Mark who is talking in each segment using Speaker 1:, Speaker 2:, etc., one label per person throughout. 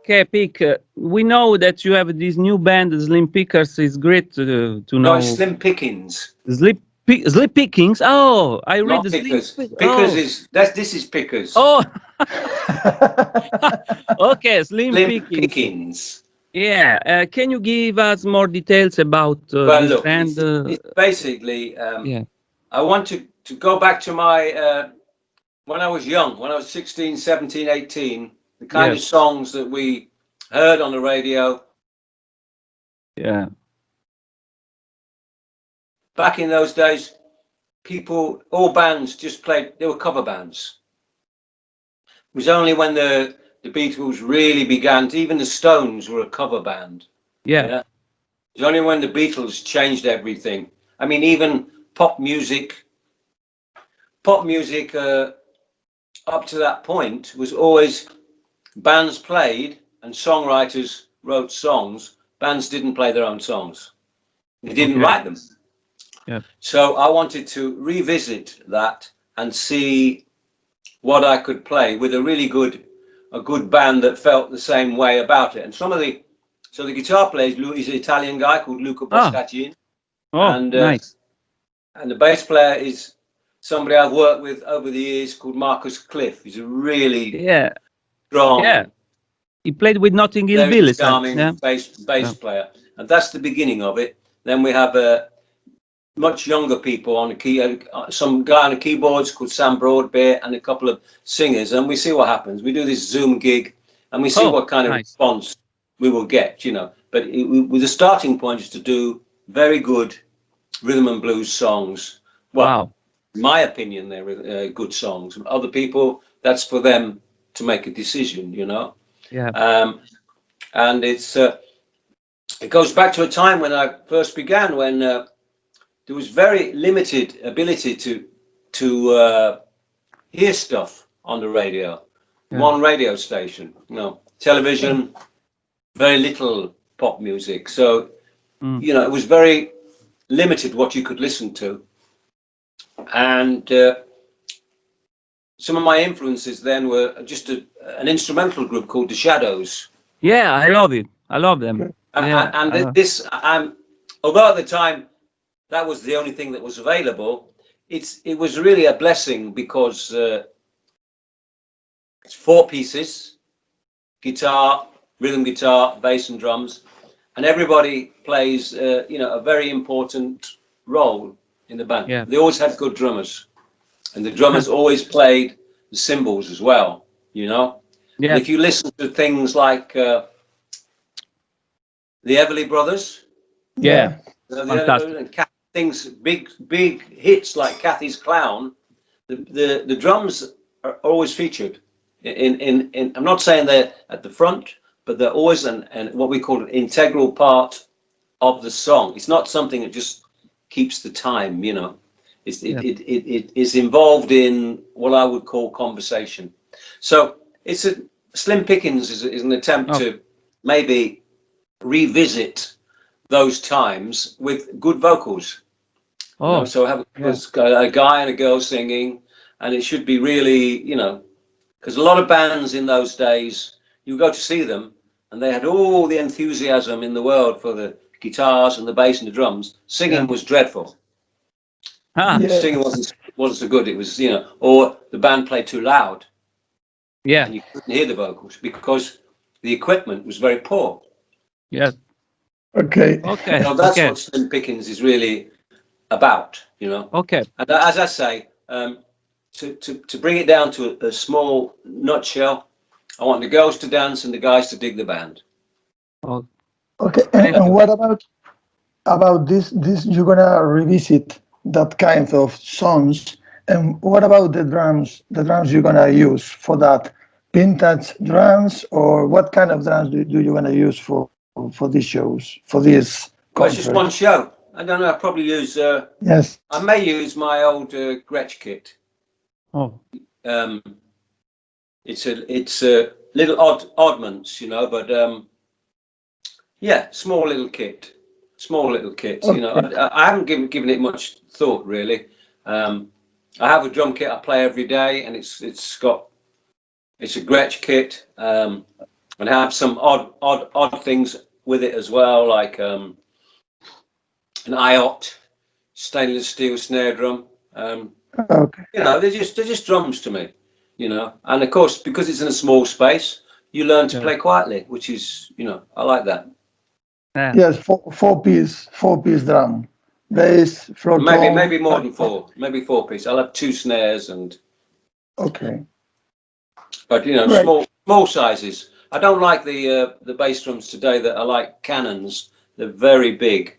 Speaker 1: Okay, Pick. We know that you have this new band, Slim Pickers. It's great to
Speaker 2: No, it's
Speaker 1: know
Speaker 2: Slim Pickings,
Speaker 1: Slim Pickings. Oh, I read
Speaker 2: not
Speaker 1: the Slim.
Speaker 2: Pickers. Pickers
Speaker 1: Oh,
Speaker 2: is that's this is Pickers.
Speaker 1: oh. Okay, Slim
Speaker 2: Slim
Speaker 1: Pickings.
Speaker 2: Pickings.
Speaker 1: Yeah. Can you give us more details about
Speaker 2: Well,
Speaker 1: this
Speaker 2: look,
Speaker 1: band?
Speaker 2: it's basically
Speaker 1: Yeah.
Speaker 2: I want to go back to my when I was young, when I was 16, 17, 18, the kind of
Speaker 1: Yes.
Speaker 2: songs that we heard on the radio
Speaker 1: Yeah.
Speaker 2: back in those days, people, all bands just played, they were cover bands. It was only when the Beatles really began, even the Stones were a cover band.
Speaker 1: Yeah.
Speaker 2: Yeah. It was only when the Beatles changed everything. I mean, even pop music, pop music up to that point was always bands played and songwriters wrote songs. Bands didn't play their own songs. They didn't
Speaker 1: Okay.
Speaker 2: write them.
Speaker 1: Yeah.
Speaker 2: So I wanted to revisit that and see what I could play with a good band that felt the same way about it. And so the guitar player is an Italian guy called Luca
Speaker 1: Oh.
Speaker 2: Boscacin,
Speaker 1: Oh,
Speaker 2: and
Speaker 1: nice.
Speaker 2: the bass player is somebody I've worked with over the years called Marcus Cliff. He's a really
Speaker 1: Yeah. Yeah.
Speaker 2: strong,
Speaker 1: He played with Notting Hill
Speaker 2: very
Speaker 1: Billy,
Speaker 2: charming
Speaker 1: yeah.
Speaker 2: bass
Speaker 1: Yeah.
Speaker 2: player, and that's the beginning of it. Then we have much younger people on the key, some guy on the keyboards called Sam Broadbeer, and a couple of singers, and we see what happens. We do this Zoom gig, and we see
Speaker 1: Oh,
Speaker 2: what kind of
Speaker 1: nice.
Speaker 2: response we will get, you know. But with the starting point is to do very good rhythm and blues songs. Well,
Speaker 1: Wow.
Speaker 2: in my opinion, they're good songs. Other people, that's for them to make a decision, you know.
Speaker 1: Yeah.
Speaker 2: Um, and it goes back to a time when I first began, when there was very limited ability to hear stuff on the radio.
Speaker 1: Yeah.
Speaker 2: One radio station, you know, television, very little pop music. So,
Speaker 1: Mm.
Speaker 2: you know, it was very limited what you could listen to. And some of my influences then were just an instrumental group called The Shadows.
Speaker 1: Yeah, I love it. I love them. Yeah.
Speaker 2: And this, although at the time that was the only thing that was available, it was really a blessing because it's four pieces: guitar, rhythm guitar, bass, and drums, and everybody plays, you know, a very important role in the band.
Speaker 1: Yeah.
Speaker 2: They always had good drummers, and the drummers always played the cymbals as well, you know. And
Speaker 1: Yes.
Speaker 2: if you listen to things like the Everly Brothers,
Speaker 1: Yeah.
Speaker 3: Yeah.
Speaker 2: the Everly
Speaker 1: Fantastic.
Speaker 2: Brothers and things, big hits like Kathy's Clown, the drums are always featured in I'm not saying they're at the front, but they're always an what we call an integral part of the song. It's not something that just keeps the time, you know.
Speaker 1: Yeah.
Speaker 2: It is involved in what I would call conversation. So it's a Slim Pickens is an attempt
Speaker 1: Oh.
Speaker 2: to maybe revisit those times with good vocals. You know,
Speaker 1: Oh.
Speaker 2: so have
Speaker 1: Yeah.
Speaker 2: a guy and a girl singing, and it should be really, you know, because a lot of bands in those days, you go to see them, and they had all the enthusiasm in the world for the guitars and the bass and the drums. Singing
Speaker 1: Yeah.
Speaker 2: was dreadful.
Speaker 1: Ah.
Speaker 2: Singing
Speaker 3: Yes.
Speaker 2: wasn't so good. It was, you know, or the band played too loud,
Speaker 1: Yeah.
Speaker 2: and you couldn't hear the vocals because the equipment was very poor.
Speaker 1: Yes.
Speaker 3: Okay.
Speaker 1: Okay.
Speaker 2: So that's
Speaker 1: Okay.
Speaker 2: what Slim Pickens is really about, you know.
Speaker 1: Okay.
Speaker 2: And as I say, to bring it down to a small nutshell, I want the girls to dance and the guys to dig the band.
Speaker 1: Oh,
Speaker 3: Okay.
Speaker 1: thank
Speaker 3: And
Speaker 1: you.
Speaker 3: what about this you're gonna revisit that kind of songs, and what about the drums you're gonna use for that? Vintage drums, or what kind of drums do you gonna use for these shows, for this
Speaker 2: Well, it's just
Speaker 3: concert?
Speaker 2: one show. I don't know. I'll probably use.
Speaker 3: Yes.
Speaker 2: I may use my old Gretsch kit.
Speaker 1: Oh.
Speaker 2: Um, it's a little oddments, you know, but yeah, small little kit. You know,
Speaker 3: Okay.
Speaker 2: I haven't given it much thought really. Um, I have a drum kit I play every day, and it's a Gretsch kit. and I have some odd things with it as well, like an IOT stainless steel snare drum.
Speaker 3: Okay.
Speaker 2: You know, they're just drums to me. You know, and of course, because it's in a small space, you learn to
Speaker 1: Yeah.
Speaker 2: play quietly, which is, you know, I like that.
Speaker 1: Yeah.
Speaker 3: Yes, four piece drum, bass, floor tom.
Speaker 2: Maybe more than four, maybe four piece. I'll have two snares and,
Speaker 3: Okay.
Speaker 2: but you know,
Speaker 3: Right.
Speaker 2: small sizes. I don't like the bass drums today that are like cannons. They're very big,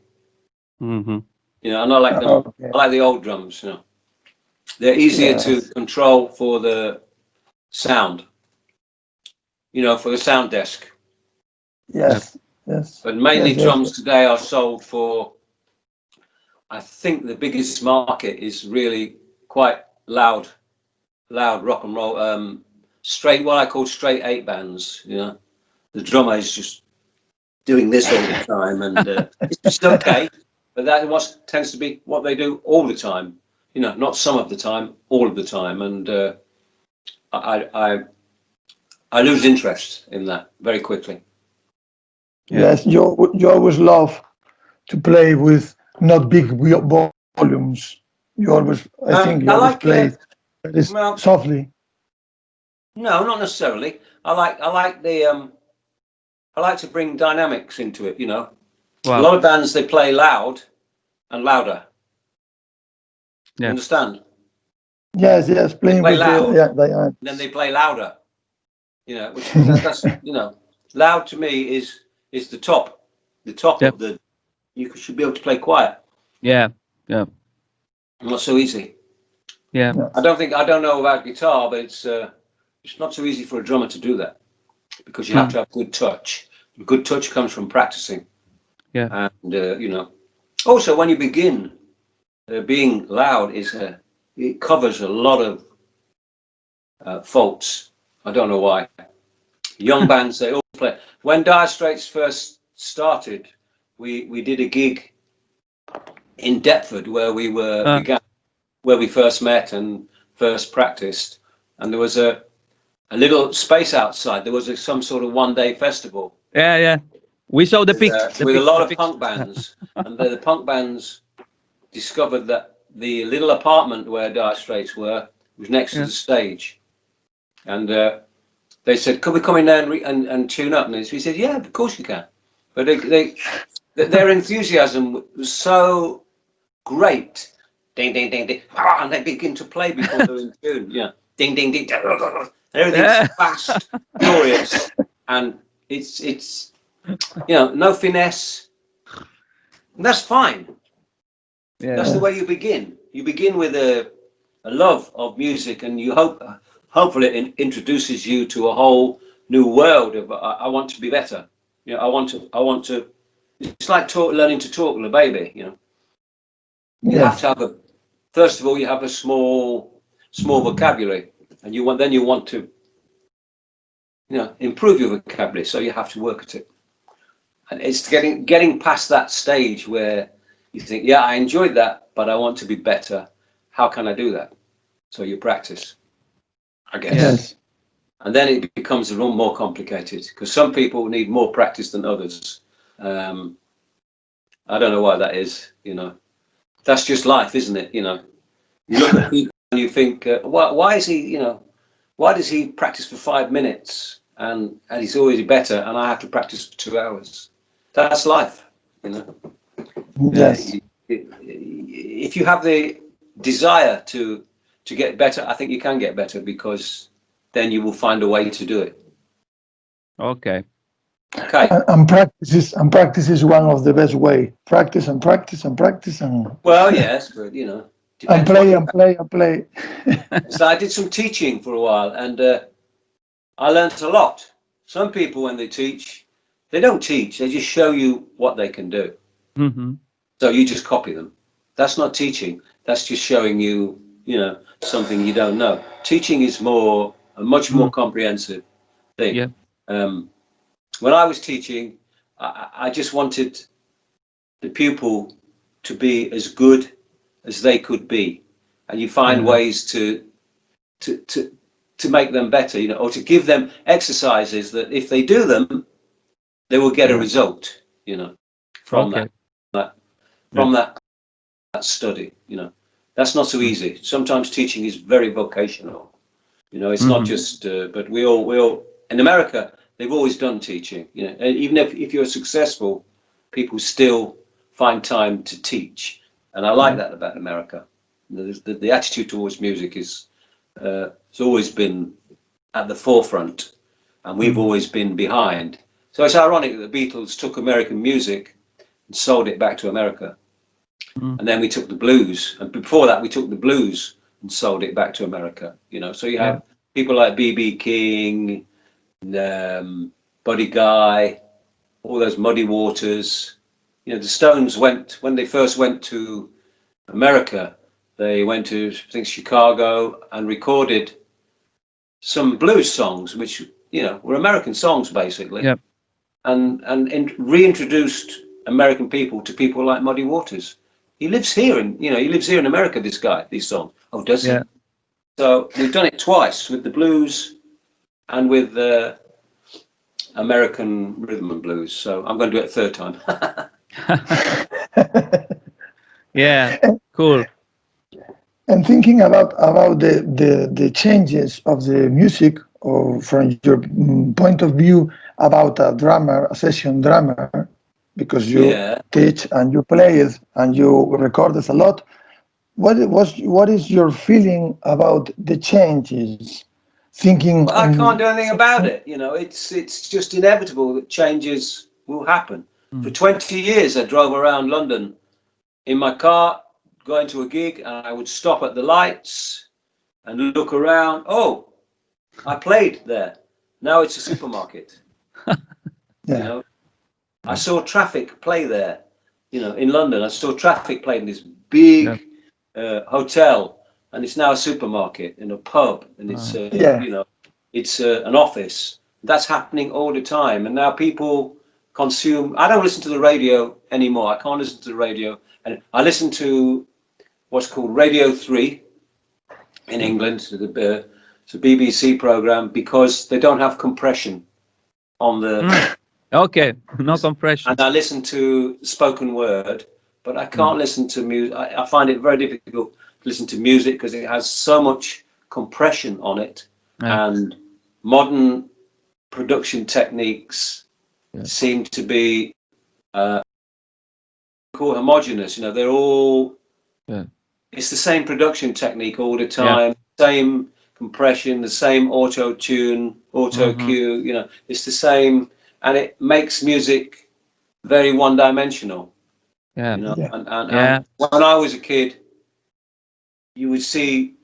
Speaker 1: Mm-hmm.
Speaker 2: you know, and I like them.
Speaker 3: Okay.
Speaker 2: I like the old drums. You know, they're easier to
Speaker 3: Yes.
Speaker 2: control for the sound. You know, for the sound desk.
Speaker 3: Yes. Yes.
Speaker 2: But mainly
Speaker 3: Yes. Yes.
Speaker 2: drums today are sold for. I think the biggest market is really quite loud rock and roll. Straight, what I call straight eight bands. You know, the drummer is just doing this all the time, and it's just okay. But that what tends to be what they do all the time. You know, not some of the time, all of the time, and I lose interest in that very quickly.
Speaker 1: Yeah.
Speaker 3: Yes. You always love to play with not big volumes. You always, I think, you
Speaker 2: I
Speaker 3: always
Speaker 2: like
Speaker 3: play very
Speaker 2: well,
Speaker 3: softly.
Speaker 2: no, not necessarily. I like the I like to bring dynamics into it. You know, a
Speaker 1: Wow.
Speaker 2: lot of bands they play loud and louder. You
Speaker 1: Yeah.
Speaker 2: understand?
Speaker 3: Yes. Yes.
Speaker 2: They
Speaker 3: Playing
Speaker 2: play
Speaker 3: with
Speaker 2: loud,
Speaker 3: the
Speaker 2: and then they
Speaker 3: dynamics.
Speaker 2: play louder. You know, which that's you know, loud to me is the top
Speaker 1: Yep.
Speaker 2: of the. You should be able to play quiet.
Speaker 1: Yeah. Yeah.
Speaker 2: Not so easy.
Speaker 1: Yeah.
Speaker 3: Yes.
Speaker 2: I don't know about guitar, but it's not so easy for a drummer to do that because you have
Speaker 1: Mm.
Speaker 2: to have good touch. Good touch comes from practicing,
Speaker 1: Yeah.
Speaker 2: and you know. Also, when you begin, being loud it covers a lot of faults. I don't know why. Young bands they all play. When Dire Straits first started, we did a gig in Deptford where
Speaker 1: Uh,
Speaker 2: where we first met and first practiced, and there was a little space outside. There was some sort of 1 day festival
Speaker 1: yeah. Yeah. We saw the pics. The
Speaker 2: with a
Speaker 1: pics.
Speaker 2: lot
Speaker 1: The
Speaker 2: of
Speaker 1: pics.
Speaker 2: punk bands, and the punk bands discovered that the little apartment where Dire Straits were was next to
Speaker 1: Yeah.
Speaker 2: the stage, and they said, "Could we come in there and tune up?" And we said, "Yeah, of course you can." But their enthusiasm was so great, ding ding ding ding, and they begin to play before they're in tune. Yeah, ding ding ding, everything's
Speaker 1: Yeah.
Speaker 2: fast, furious, and it's you know no finesse. And that's fine. That's
Speaker 1: Yeah.
Speaker 2: the way
Speaker 3: Yes.
Speaker 2: you begin. You begin with a love of music, and you hopefully it introduces you to a whole new world of I want to be better. You know, I want to. It's like learning to talk with a baby. You know, you have to
Speaker 3: Yes.
Speaker 2: have a. First of all, you have a small vocabulary, and you want to improve your vocabulary. So you have to work at it, and it's getting past that stage where you think, yeah, I enjoyed that, but I want to be better. How can I do that? So you practice, I
Speaker 1: Yeah.
Speaker 2: guess.
Speaker 3: Yes.
Speaker 2: And then it becomes a little more complicated because some people need more practice than others. Um, I don't know why that is. You know, that's just life, isn't it? You know, you look at people and you think, why is he? You know, why does he practice for 5 minutes and he's always better, and I have to practice for 2 hours? That's life. You know,
Speaker 1: Yeah.
Speaker 3: Yes.
Speaker 2: if you have the desire to get better, I think you can get better because then you will find a way to do it.
Speaker 1: Okay.
Speaker 2: Okay.
Speaker 3: And practice is one of the best way. Practice and practice and practice
Speaker 2: Well, yes, but you know,
Speaker 3: and
Speaker 2: depends what
Speaker 3: play
Speaker 2: you
Speaker 3: and play and play.
Speaker 2: have. So I did some teaching for a while, and I learned a lot. Some people, when they teach, they don't teach; they just show you what they can do.
Speaker 1: Mm-hmm.
Speaker 2: So you just copy them. That's not teaching. That's just showing you, you know, something you don't know. Teaching is a much more
Speaker 1: Mm.
Speaker 2: comprehensive thing.
Speaker 1: Yeah.
Speaker 2: Um, when I was teaching, I just wanted the pupil to be as good as they could be, and you find
Speaker 1: Yeah.
Speaker 2: ways to to make them better, you know, or to give them exercises that if they do them, they will get a result, you know, from
Speaker 1: Okay.
Speaker 2: that study, you know. That's not so easy. Sometimes teaching is very vocational, you know. It's not just, but we all in America, they've always done teaching, you know. And even if you're successful, people still find time to teach, and I like that about America. The attitude towards music is it's always been at the forefront, and we've always been behind. So it's ironic that the Beatles took American music and sold it back to America. And then we took the blues, and before that we took the blues and sold it back to America, you know. So you have people like B.B. King, Buddy Guy, all those Muddy Waters. You know, the Stones went, when they first went to America, they went to, I think, Chicago and recorded some blues songs, which, you know, were American songs basically.
Speaker 1: Yep.
Speaker 2: And reintroduced American people to people like Muddy Waters. He lives here in America, this guy, these songs. Oh, does he? So we've done it twice with the blues and with American rhythm and blues. So I'm going to do it a third time.
Speaker 1: Yeah, cool.
Speaker 3: And thinking about the changes of the music, or from your point of view, about a drummer, a session drummer, because you teach and you play it and you record it a lot. What is your feeling about the changes? Thinking,
Speaker 2: Well, I can't do anything about it. You know, it's just inevitable that changes will happen. For 20 years, I drove around London in my car, going to a gig, and I would stop at the lights and look around. Oh, I played there. Now it's a supermarket. You know, I saw traffic play there. You know, in London, I saw traffic play in this big hotel, and it's now a supermarket and a pub, and it's you know, it's an office. That's happening all the time, and now people consume. I don't listen to the radio anymore. I can't listen to the radio, and I listen to what's called Radio 3 in England. It's a BBC program, because they don't have compression on the.
Speaker 1: Okay, no compression.
Speaker 2: And I listen to spoken word, but I can't listen to music. I find it very difficult to listen to music because it has so much compression on it, and modern production techniques seem to be called homogeneous. You know, they're all. It's the same production technique all the time, same compression, the same auto tune, auto cue. You know, it's the same, and it makes music very one-dimensional. You know, and when I was a kid, you would see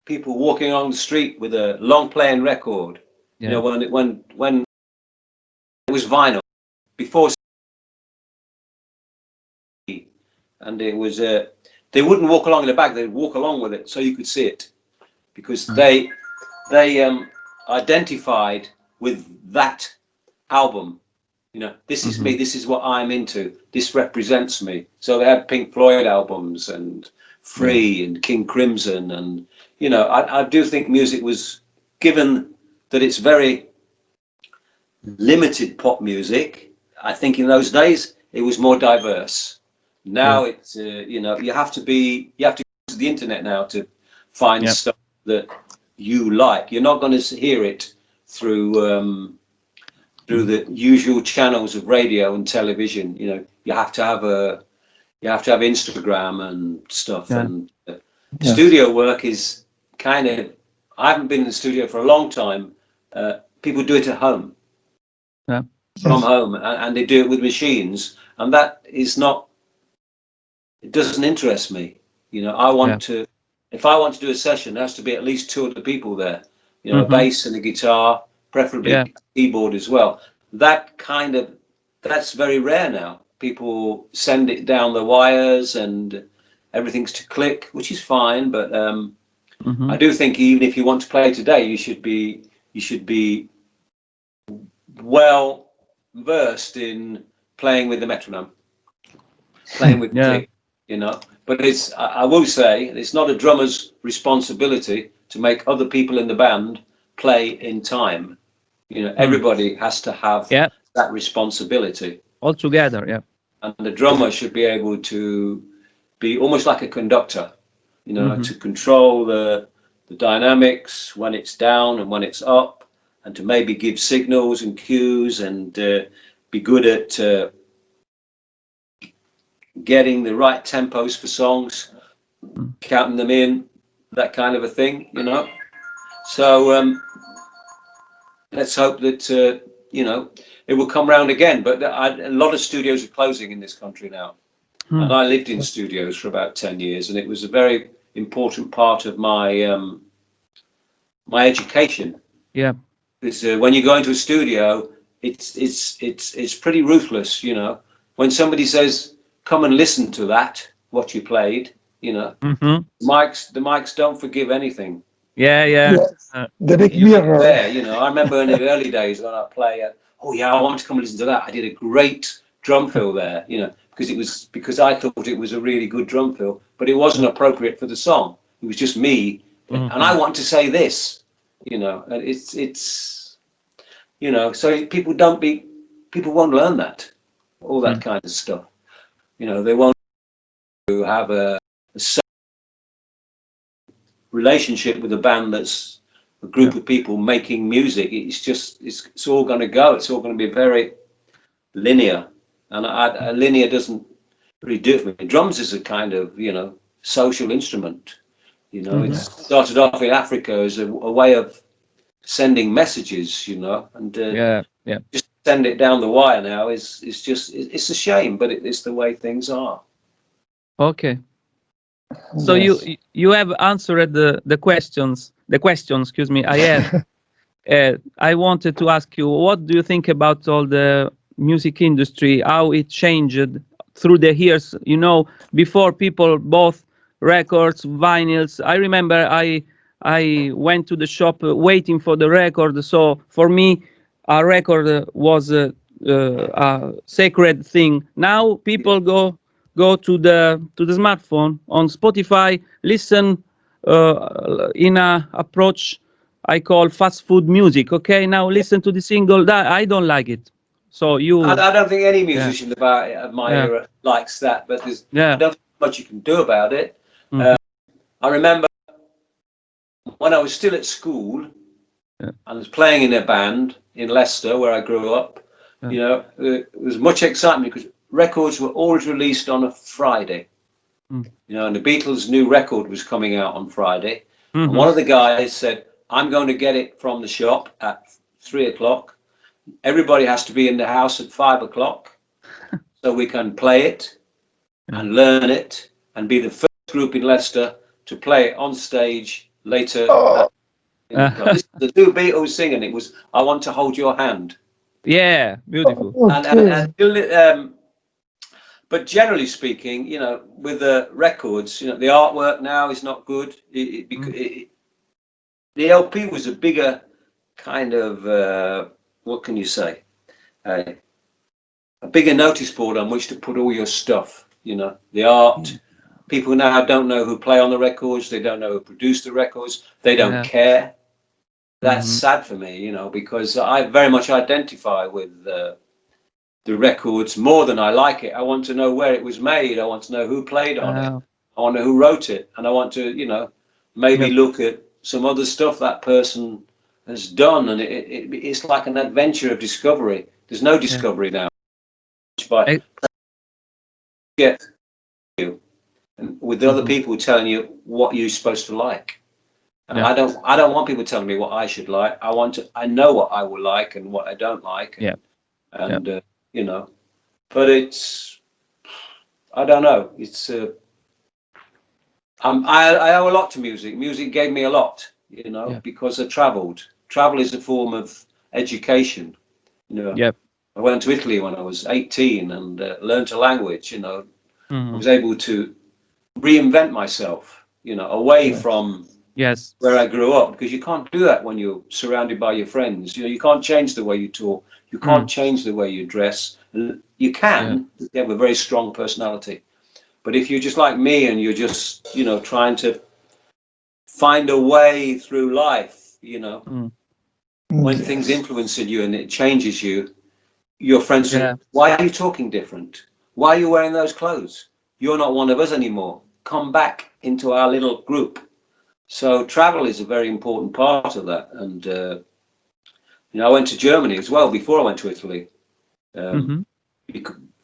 Speaker 2: people walking along the street with a long-playing record. You know, when it was vinyl before, and it was they wouldn't walk along in the back; they'd walk along with it so you could see it, because they identified with that album. You know, this is me. This is what I'm into. This represents me. So they had Pink Floyd albums and Free and King Crimson, and you know, I do think music was, given that it's very limited pop music. I think in those days it was more diverse. Now it's you know, you have to go to the internet now to find stuff that you like. You're not going to hear it through the usual channels of radio and television. You know, you have to have Instagram and stuff. And studio work is kind of, I haven't been in the studio for a long time. People do it at home, from home, and they do it with machines, and that is not. It doesn't interest me. You know, I want to. If I want to do a session, there has to be at least two other people there. You know, a bass and a guitar, preferably a keyboard as well. That's very rare now. People send it down the wires and everything's to click, which is fine. But I do think even if you want to play today, you should be well versed in playing with the metronome, playing with click, you know. But I will say, it's not a drummer's responsibility to make other people in the band play in time. You know, everybody has to have
Speaker 1: Yeah.
Speaker 2: that responsibility.
Speaker 1: All together. Yeah.
Speaker 2: And the drummer should be able to be almost like a conductor, you know, to control the dynamics when it's down and when it's up, and to maybe give signals and cues, and be good at getting the right tempos for songs, counting them in, that kind of a thing, you know. So let's hope that you know, it will come round again. But a lot of studios are closing in this country now, and I lived in studios for about 10 years, and it was a very important part of my my education.
Speaker 1: Yeah.
Speaker 2: Because when you go into a studio, it's pretty ruthless, you know. When somebody says, "Come and listen to that," what you played, you know, the mics don't forgive anything.
Speaker 1: Yeah. Yeah.
Speaker 3: Yes. The big mirror.
Speaker 2: There, you know, I remember in the early days when I play, oh yeah, I want to come and listen to that. I did a great drum fill there, you know, because I thought it was a really good drum fill, but it wasn't appropriate for the song. It was just me, and I want to say this, you know, and it's, you know, so people won't learn that, all that kind of stuff. You know, they won't have a relationship with a band that's a group of people making music. It's just it's all going to go. It's all going to be very linear, and linear doesn't really do it for me. Drums is a kind of, you know, social instrument. You know, it started off in Africa as a way of sending messages. You know, and just send it down the wire now is just it's a shame, but it's the way things are.
Speaker 1: Okay. So
Speaker 3: Yes.
Speaker 1: you have answered the questions. The question, excuse me, I had. I wanted to ask you, what do you think about all the music industry? How it changed through the years? You know, before people bought records, vinyls. I remember I went to the shop waiting for the record. So for me, a record was a sacred thing. Now people go to the smartphone on Spotify, listen in a approach I call fast food music. Okay, now listen to the single. That I don't like it. So
Speaker 2: I don't think any musician of my era likes that, but I don't think much you can do about it. I remember when I was still at school, I was playing in a band in Leicester where I grew up. You know, there was much excitement because records were always released on a Friday. You know, and the Beatles' new record was coming out on Friday. And one of the guys said, "I'm going to get it from the shop at 3 o'clock. Everybody has to be in the house at 5 o'clock so we can play it and learn it and be the first group in Leicester to play it on stage later." This is the two Beatles singing. It was "I Want to Hold Your Hand."
Speaker 1: Yeah, beautiful.
Speaker 3: Okay.
Speaker 2: But generally speaking, you know, with the records, you know, the artwork now is not good. The LP was a bigger kind of, what can you say? A bigger notice board on which to put all your stuff, you know, the art. People now don't know who play on the records. They don't know who produced the records. They don't care. That's sad for me, you know, because I very much identify with the records more than I like it. I want to know where it was made. I want to know who played on it. I want to know who wrote it, and I want to, you know, maybe look at some other stuff that person has done, and it's like an adventure of discovery. There's no discovery now, but get you and with the other people telling you what you're supposed to like. And I don't want people telling me what I should like. I know what I will like and what I don't like. And you know, but I don't know. I owe a lot to music. Music gave me a lot, you know, because I traveled. Travel is a form of education, you know. I went to Italy when I was 18 and learned a language, you know. I was able to reinvent myself, you know, away from where I grew up, because you can't do that when you're surrounded by your friends. You know, you can't change the way you talk. You can't change the way you dress. You can. You have a very strong personality. But if you're just like me and you're just, you know, trying to find a way through life, you know, when things influence you and it changes you, your friends say, why are you talking different? Why are you wearing those clothes? You're not one of us anymore. Come back into our little group. So travel is a very important part of that. And, you know, I went to Germany as well before I went to Italy.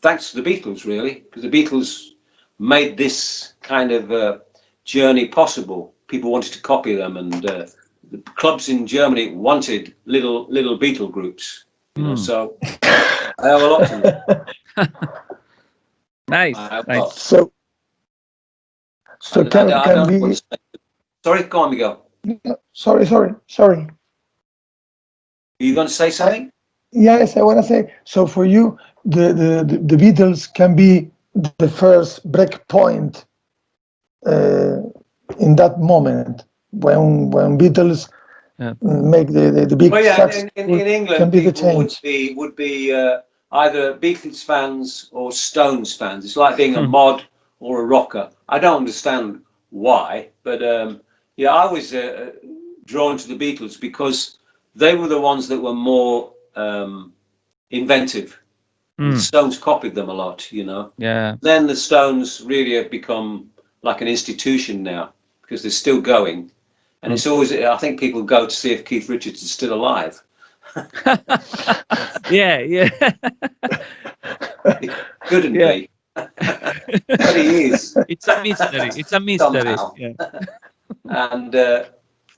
Speaker 2: Thanks to the Beatles, really, because the Beatles made this kind of journey possible. People wanted to copy them, and the clubs in Germany wanted little Beatle groups. You know, so I have a lot to learn.
Speaker 1: Nice. Nice.
Speaker 3: So can we?
Speaker 2: Sorry, go on, Miguel.
Speaker 3: Sorry.
Speaker 2: Are you going to say something?
Speaker 3: Yes, I want to say. So for you, the Beatles can be the first break point in that moment when Beatles make the big success.
Speaker 2: In England, people would be either Beatles fans or Stones fans. It's like being a mod or a rocker. I don't understand why, but yeah, I was drawn to the Beatles because they were the ones that were more inventive. The Stones copied them a lot, you know.
Speaker 1: Yeah.
Speaker 2: Then the Stones really have become like an institution now because they're still going. And it's always, I think people go to see if Keith Richards is still alive.
Speaker 1: Yeah.
Speaker 2: He couldn't be. But he is.
Speaker 1: It's a mystery. It's a mystery.
Speaker 2: Somehow.
Speaker 1: Yeah.
Speaker 2: And they're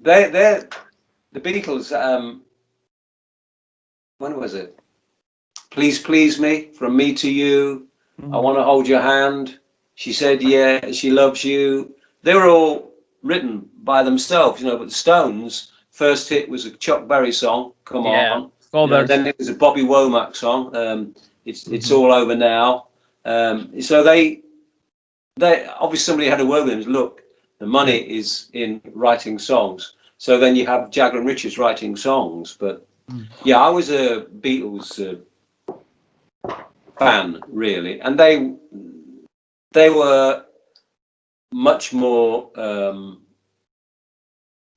Speaker 2: the Beatles. When was it? Please Please Me, From Me to You. I Want to Hold Your Hand. She Said Yeah, She Loves You. They were all written by themselves, you know, but the Stones' first hit was a Chuck Berry song, Come On. You know, then it was a Bobby Womack song, It's All Over Now. So they obviously somebody had a word with them. Look, the money is in writing songs. So then you have Jagger and Richards writing songs. But yeah, I was a Beatles fan, really, and they were much more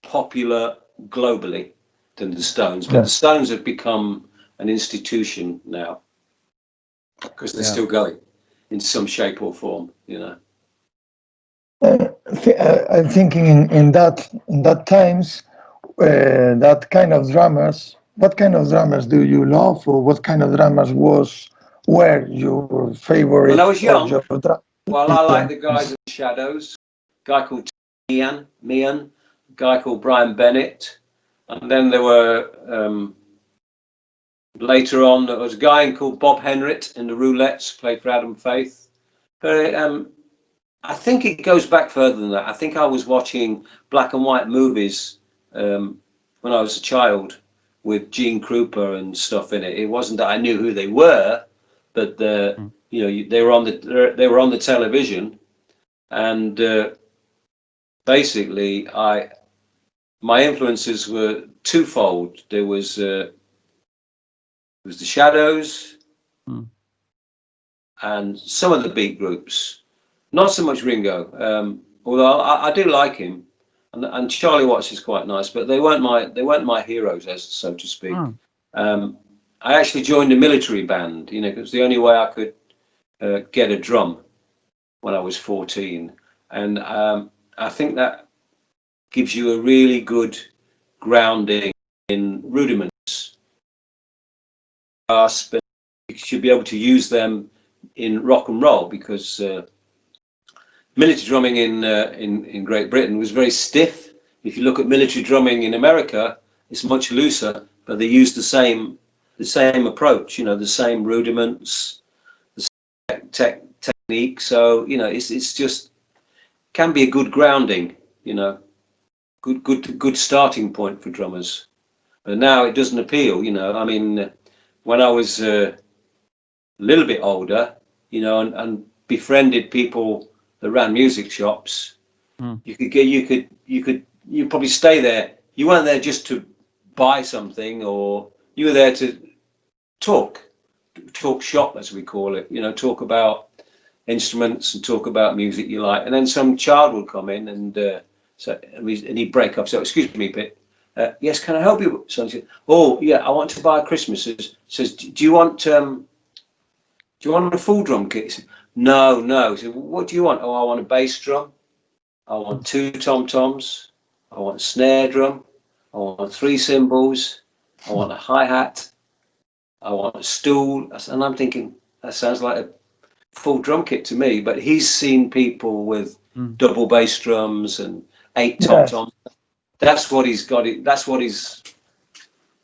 Speaker 2: popular globally than the Stones, but the Stones have become an institution now because they're still going in some shape or form, you know.
Speaker 3: I'm thinking in that times, that kind of drummers. What kind of drummers do you love, or what kind of drummers were your favorite?
Speaker 2: When I was young, well, I like the guys in the Shadows, a guy called Meehan, a guy called Brian Bennett, and then there were later on there was a guy called Bob Henrit in the Roulettes, played for Adam Faith. But I think it goes back further than that. I think I was watching black and white movies when I was a child with Gene Krupa and stuff in it. It wasn't that I knew who they were, but you know, they were on the television, and basically my influences were twofold. There was the Shadows and some of the beat groups. Not so much Ringo, although I do like him, and Charlie Watts is quite nice, but they weren't my heroes, as so to speak. I actually joined a military band, you know, because the only way I could get a drum when I was 14, and I think that gives you a really good grounding in rudiments. You should be able to use them in rock and roll because military drumming in Great Britain was very stiff. If you look at military drumming in America, it's much looser, but they use the same approach. You know, the same rudiments, the same technique. So you know, it's just can be a good grounding. You know, good starting point for drummers. But now it doesn't appeal. You know, I mean, when I was a little bit older, you know, and befriended people that ran music shops, you probably stay there. You weren't there just to buy something, or you were there to talk shop, as we call it, you know, talk about instruments and talk about music you like. And then some child would come in and he'd break up. So excuse me, Pete. Yes, can I help you? So I said, oh yeah, I want to buy a Christmas. Says, do you want a full drum kit? He said, no, no. He said, what do you want? Oh, I want a bass drum. I want 2 tom-toms. I want a snare drum. I want 3 cymbals. I want a hi-hat. I want a stool. And I'm thinking, that sounds like a full drum kit to me. But he's seen people with double bass drums and 8 tom-toms. That's what he's got. That's what he's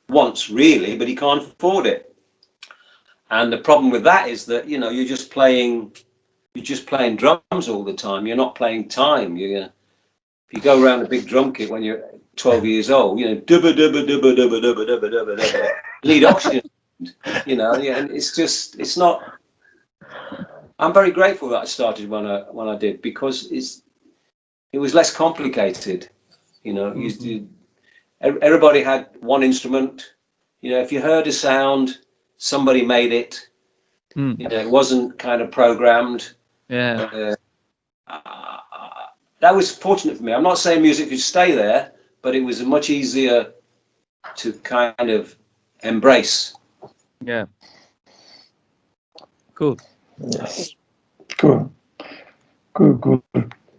Speaker 2: wants really, but he can't afford it. And the problem with that is that you're just playing drums all the time. You're not playing time. If you go around a big drum kit when you're 12 years old, dubba dubba dubba dubba dubba dubba dubba dubba, lead oxygen. And it's not. I'm very grateful that I started when I did, because it was less complicated. Everybody had one instrument. If you heard a sound, somebody made it. It wasn't kind of programmed.
Speaker 1: Yeah.
Speaker 2: That was fortunate for me. I'm not saying music could stay there, but it was much easier to kind of embrace.
Speaker 1: Yeah. Cool.
Speaker 3: Yes. Cool.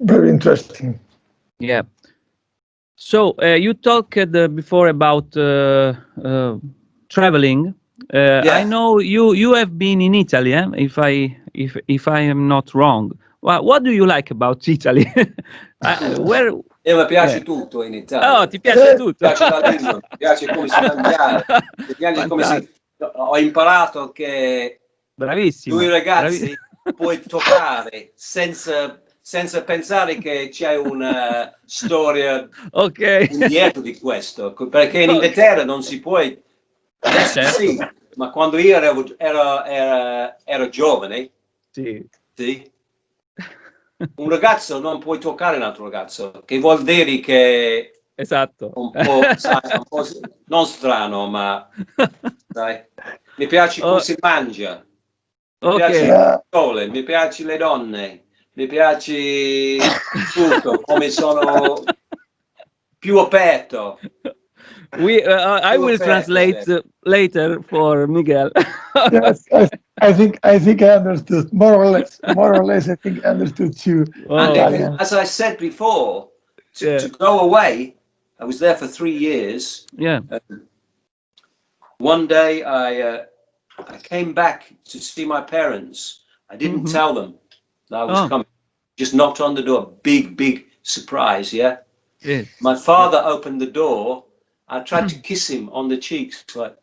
Speaker 3: Very interesting.
Speaker 1: Yeah. So you talked before about traveling. I know you have been in Italy, if I am not wrong. What do you like about Italy? Where?
Speaker 2: Mi piace tutto in Italia.
Speaker 1: Oh, ti piace tutto?
Speaker 2: Mi piace la lingua, mi piace come si mangiare, mi piace come si. Ho imparato che
Speaker 1: Bravissimo.
Speaker 2: tu i ragazzi puoi toccare senza pensare che c'è una storia indietro di questo, perché in Inghilterra non si può. Adesso sì, ma quando io ero giovane, sì, un ragazzo non puoi toccare un altro ragazzo, che vuol dire che
Speaker 1: esatto,
Speaker 2: un po', non strano, ma sai, mi piace come si mangia, mi piace il sole, mi piace le donne, mi piace tutto, come sono più aperto.
Speaker 1: I will translate later for Miguel.
Speaker 3: Yes, I think I understood more or less. I think I understood too.
Speaker 2: And as I said before, to go away, I was there for 3 years.
Speaker 1: Yeah.
Speaker 2: One day I came back to see my parents. I didn't tell them that I was coming. Just knocked on the door. Big surprise. Yeah.
Speaker 1: Yes.
Speaker 2: My father opened the door. I tried to kiss him on the cheeks, but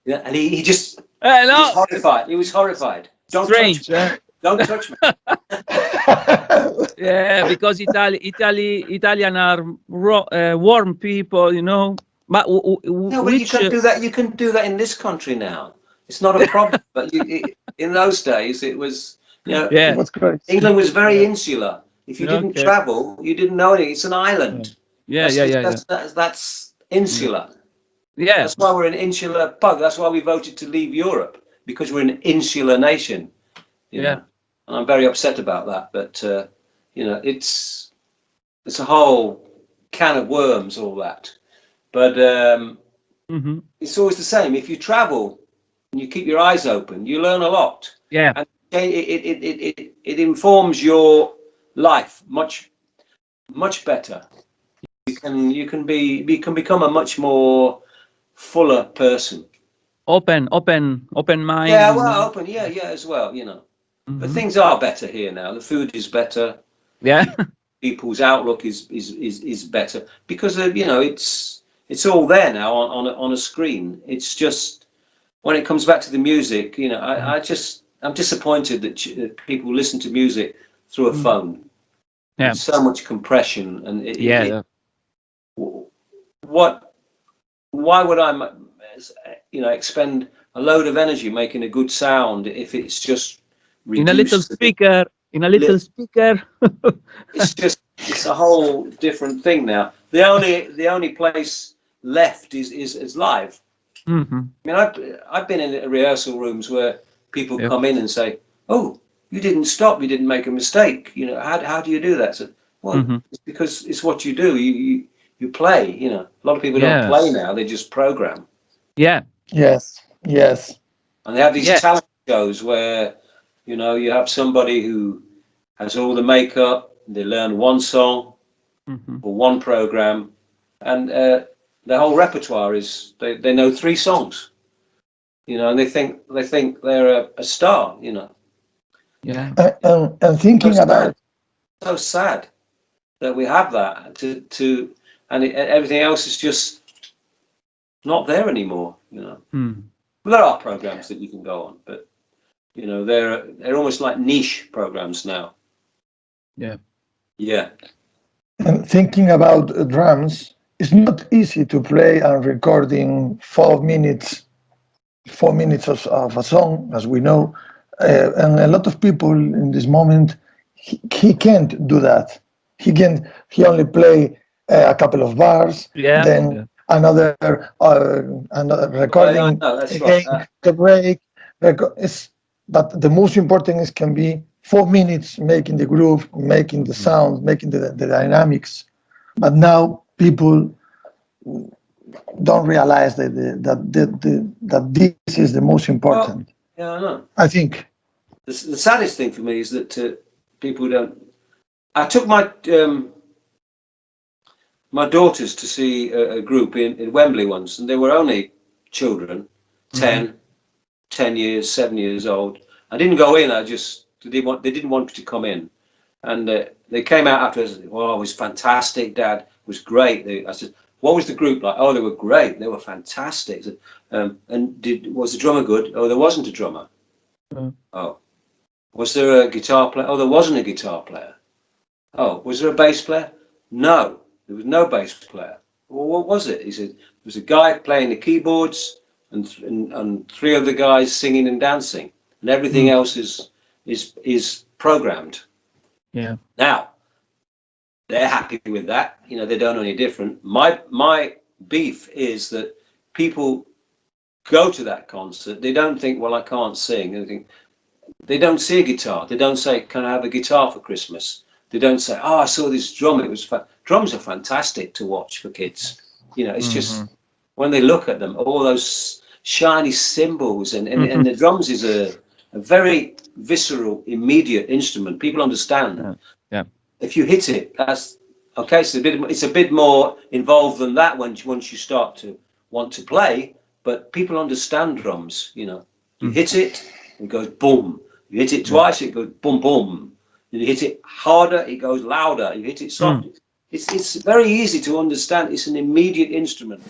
Speaker 2: and he just was horrified. He was horrified. Don't touch me. Don't touch me.
Speaker 1: Yeah, because Italian are warm people, But
Speaker 2: but you can do that. You can do that in this country now. It's not a problem. But in those days, it was.
Speaker 3: It was great.
Speaker 2: England was very insular. If you didn't travel, you didn't know anything. It's an island. That's insular.
Speaker 1: Yeah.
Speaker 2: That's why we're an insular pug. That's why we voted to leave Europe, because we're an insular nation. You know? And I'm very upset about that. But it's a whole can of worms, all that. But it's always the same. If you travel and you keep your eyes open, you learn a lot.
Speaker 1: Yeah.
Speaker 2: And it informs your life much better. You can become a much more fuller person.
Speaker 1: Open mind.
Speaker 2: Yeah, well, open. Yeah, as well. But things are better here now. The food is better.
Speaker 1: Yeah.
Speaker 2: People's outlook is better because it's all there now on a screen. It's just when it comes back to the music, I'm disappointed that people listen to music through a phone.
Speaker 1: Yeah.
Speaker 2: There's so much compression and why would I expend a load of energy making a good sound if it's just
Speaker 1: in a little speaker
Speaker 2: it's a whole different thing now. The only place left is live. I mean, I've been in rehearsal rooms where people come in and say, "Oh, you didn't stop. You didn't make a mistake. How do you do that?" So, well, it's because it's what you do. you play. You know, a lot of people don't
Speaker 1: Yes.
Speaker 2: play now; they just program.
Speaker 1: Yeah.
Speaker 3: Yes, yes.
Speaker 2: And they have these
Speaker 1: Yeah.
Speaker 2: talent shows where, you know, you have somebody who has all the makeup. They learn one song
Speaker 1: Mhm.
Speaker 2: or one program, and their whole repertoire is they know 3 songs. You know, and they think they're a star. You know,
Speaker 1: Yeah.
Speaker 3: And
Speaker 2: so
Speaker 3: thinking
Speaker 2: sad,
Speaker 3: about,
Speaker 2: so sad that we have that and everything else is just not there anymore. You know,
Speaker 1: Mm.
Speaker 2: well, there are programs that you can go on, but you know, they're almost like niche programs now.
Speaker 1: Yeah.
Speaker 2: Yeah.
Speaker 3: and thinking about drums, it's not easy to play and record in 4 minutes of a song, as we know. And a lot of people in this moment, he can't do that. He only play a couple of bars,
Speaker 1: Yeah.
Speaker 3: then
Speaker 1: Yeah.
Speaker 3: another
Speaker 2: I
Speaker 3: recording
Speaker 2: know that's right.
Speaker 3: again, the break. But the most important is can be 4 minutes making the groove, making the sound, making the dynamics. But now people don't realize that this is the most
Speaker 2: Well,
Speaker 3: important.
Speaker 2: yeah, I know.
Speaker 3: I think.
Speaker 2: The saddest thing for me is that people don't. I took my daughters to see a group in Wembley once, and they were only children,
Speaker 1: Mhm.
Speaker 2: 10 years, 7 years old. I didn't go in. They didn't want me to come in, and they came out after. I said, "Well, it was fantastic, Dad. It was great." I said, "What was the group like?" "Oh, they were great. They were fantastic." I said, "And was the drummer good?" "Oh, there wasn't a drummer."
Speaker 1: Uh,
Speaker 2: "Oh, was there a guitar player?" "Oh, there wasn't a guitar player." "Oh, was there a bass player?" "No, there was no bass player." "Well, what was it?" He said, "There was a guy playing the keyboards and 3 other guys singing and dancing, and everything
Speaker 1: mm.
Speaker 2: else is programmed."
Speaker 1: Yeah.
Speaker 2: Now they're happy with that. You know, they don't know any different. My beef is that people go to that concert. They don't think, "Well, I can't sing." They don't see a guitar. They don't say, "Can I have a guitar for Christmas?" They don't say, "Oh, I saw this drum. It was drums are fantastic to watch for kids." You know, it's just
Speaker 1: Mhm.
Speaker 2: when they look at them, all those shiny cymbals and the drums is a very visceral, immediate instrument. People understand
Speaker 1: Yeah. Yeah.
Speaker 2: if you hit it, that's okay. So it's a bit more involved than that once you start to want to play. But people understand drums. You know, you
Speaker 1: Mm.
Speaker 2: hit it, it goes boom. You hit it
Speaker 1: Yeah.
Speaker 2: twice, it goes boom boom. You hit it harder, it goes louder. You hit it soft.
Speaker 1: Mm.
Speaker 2: It's very easy to understand. It's an immediate instrument.